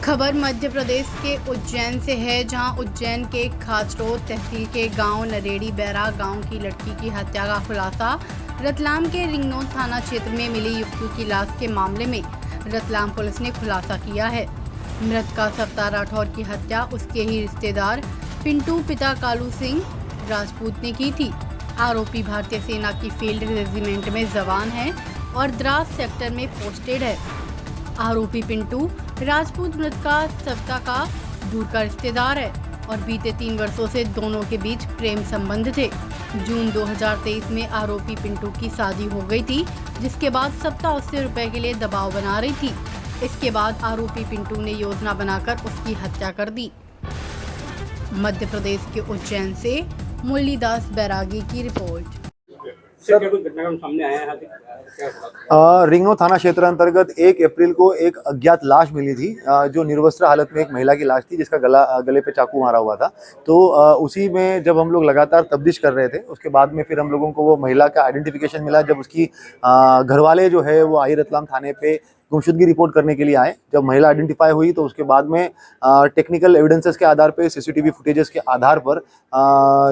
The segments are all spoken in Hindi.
खबर मध्य प्रदेश के उज्जैन से है, जहां उज्जैन के खाचरोद तहसील के गांव नरेड़ी बैरा गांव की लड़की की हत्या का खुलासा रतलाम के रिंगनौद थाना क्षेत्र में मिली युवती की लाश के मामले में रतलाम पुलिस ने खुलासा किया है। मृतका सविता राठौर की हत्या उसके ही रिश्तेदार पिंटू पिता कालू सिंह राजपूत ने की थी। आरोपी भारतीय सेना की फील्ड रेजिमेंट में जवान है और द्रास सेक्टर में पोस्टेड है। आरोपी पिंटू राजपूत मृतका सविता का दूर का रिश्तेदार है और बीते 3 वर्षों से दोनों के बीच प्रेम संबंध थे। जून 2023 में आरोपी पिंटू की शादी हो गई थी, जिसके बाद सविता उससे रुपए के लिए दबाव बना रही थी। इसके बाद आरोपी पिंटू ने योजना बनाकर उसकी हत्या कर दी। मध्य प्रदेश के उज्जैन से मुरलीदास बैरागी की रिपोर्ट। सर, कुछ घटनाक्रम सामने आया है रिंगनौद थाना क्षेत्र अंतर्गत 1 अप्रैल को एक अज्ञात लाश मिली थी, जो निर्वस्त्र हालत में एक महिला की लाश थी, जिसका गले पे चाकू मारा हुआ था। तो उसी में जब हम लोग लगातार तफ्तीश कर रहे थे, उसके बाद में फिर हम लोगों को वो महिला का आइडेंटिफिकेशन मिला। जब उसकी घरवाले जो है वो आई रतलाम थाने पे गुमशुदगी रिपोर्ट करने के लिए आए। जब महिला आइडेंटिफाई हुई तो उसके बाद में टेक्निकल एविडेंसेस के आधार पे, सीसीटीवी फुटेजेस के आधार पर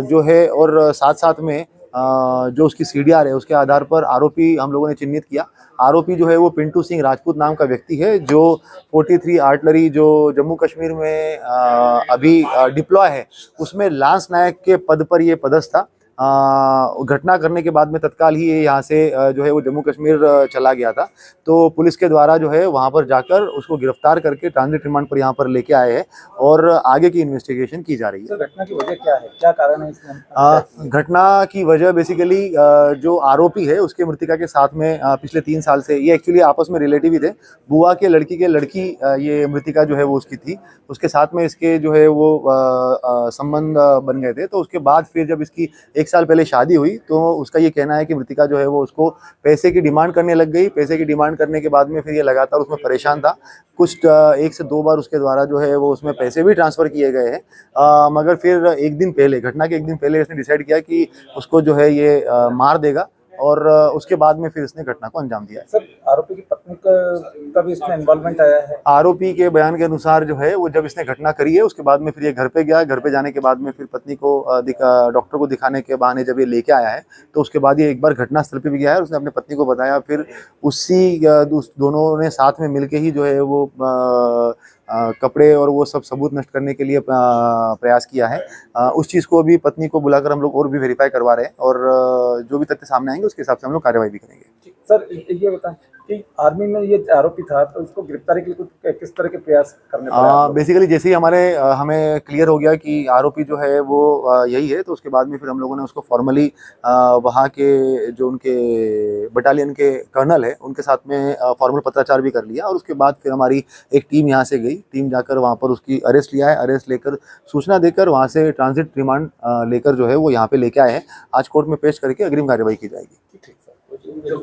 जो है, और साथ साथ में जो उसकी सीडीआर है उसके आधार पर आरोपी हम लोगों ने चिन्हित किया। आरोपी जो है वो पिंटू सिंह राजपूत नाम का व्यक्ति है, जो 43 आर्टिलरी जो जम्मू कश्मीर में अभी डिप्लॉय है, उसमें लांस नायक के पद पर ये पदस्थ था। घटना करने के बाद में तत्काल ही ये यहाँ से जो है वो जम्मू कश्मीर चला गया था। तो पुलिस के द्वारा जो है वहाँ पर जाकर उसको गिरफ्तार करके ट्रांजिट रिमांड पर यहाँ पर लेके आए हैं और आगे की इन्वेस्टिगेशन की जा रही है। घटना की वजह क्या है, क्या कारण है इसमें? घटना की वजह बेसिकली जो आरोपी है उसके मृतिका के साथ में पिछले 3 साल से ये एक्चुअली आपस में रिलेटिव ही थे। बुआ के लड़की के लड़की ये मृतिका जो है वो उसकी थी, उसके साथ में इसके जो है वो संबंध बन गए थे। तो उसके बाद फिर जब इसकी 1 साल पहले शादी हुई तो उसका ये कहना है कि मृतिका जो है वो उसको पैसे की डिमांड करने लग गई। पैसे की डिमांड करने के बाद में फिर ये लगातार उसमें परेशान था। कुछ 1 से 2 बार उसके द्वारा जो है वो उसमें पैसे भी ट्रांसफ़र किए गए हैं, मगर फिर एक दिन पहले, घटना के एक दिन पहले इसने डिसाइड किया कि उसको जो है ये मार देगा और उसके बाद में फिर इसने घटना को अंजाम दिया है। सर, आरोपी की पत्नी का भी इसमें इन्वॉल्वमेंट आया है? आरोपी के बयान के अनुसार जो है वो जब इसने घटना करी है उसके बाद में फिर ये घर पे गया। घर पे जाने के बाद में फिर पत्नी को डॉक्टर को दिखाने के बहाने जब ये लेके आया है तो उसके बाद ये एक बार घटना स्थल पे भी गया है। उसने अपनी पत्नी को बताया, फिर दोनों ने साथ में मिलके ही जो है वो कपड़े और वो सब सबूत नष्ट करने के लिए प्रयास किया है। उस चीज़ को अभी पत्नी को बुलाकर हम लोग और भी वेरीफाई करवा रहे हैं और जो भी तथ्य सामने आएंगे उसके हिसाब से हम लोग कार्रवाई भी करेंगे। सर, ये बताएं कि आर्मी में ये आरोपी था तो उसको गिरफ्तारी के लिए कुछ किस तरह के प्रयास करने पड़े? बेसिकली जैसे ही हमें क्लियर हो गया कि आरोपी जो है वो यही है, तो उसके बाद में फिर हम लोगों ने उसको फॉर्मली वहाँ के जो उनके बटालियन के कर्नल है उनके साथ में फॉर्मल पत्राचार भी कर लिया। और उसके बाद फिर हमारी एक टीम यहाँ से गई। टीम जाकर वहाँ पर उसकी अरेस्ट लिया है। अरेस्ट लेकर सूचना देकर वहाँ से ट्रांजिट रिमांड लेकर जो है वो यहाँ पे लेके आए हैं। आज कोर्ट में पेश करके अग्रिम कार्रवाई की जाएगी। ठीक सर।